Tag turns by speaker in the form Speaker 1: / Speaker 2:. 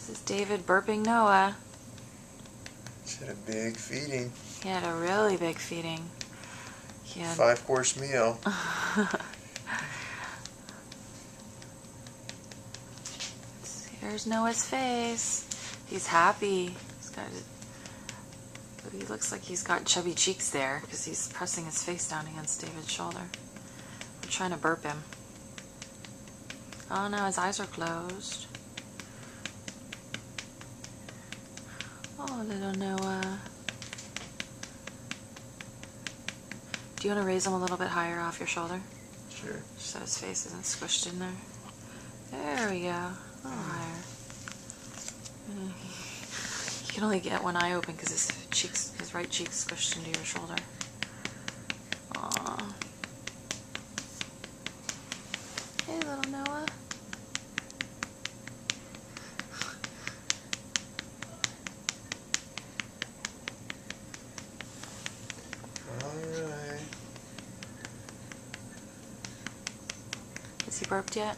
Speaker 1: This is David burping Noah.
Speaker 2: She had a big feeding.
Speaker 1: He had a really big feeding. He had
Speaker 2: 5-course meal.
Speaker 1: Here's Noah's face. He's happy. He looks like he's got chubby cheeks there because he's pressing his face down against David's shoulder. We're trying to burp him. Oh no, his eyes are closed. Oh, little Noah. Do you want to raise him a little bit higher off your shoulder?
Speaker 2: Sure.
Speaker 1: So his face isn't squished in there. There we go. A little higher. You can only get one eye open because his right cheek's squished into your shoulder. Aww. Hey, little Noah.
Speaker 2: Alright.
Speaker 1: Is he burped yet?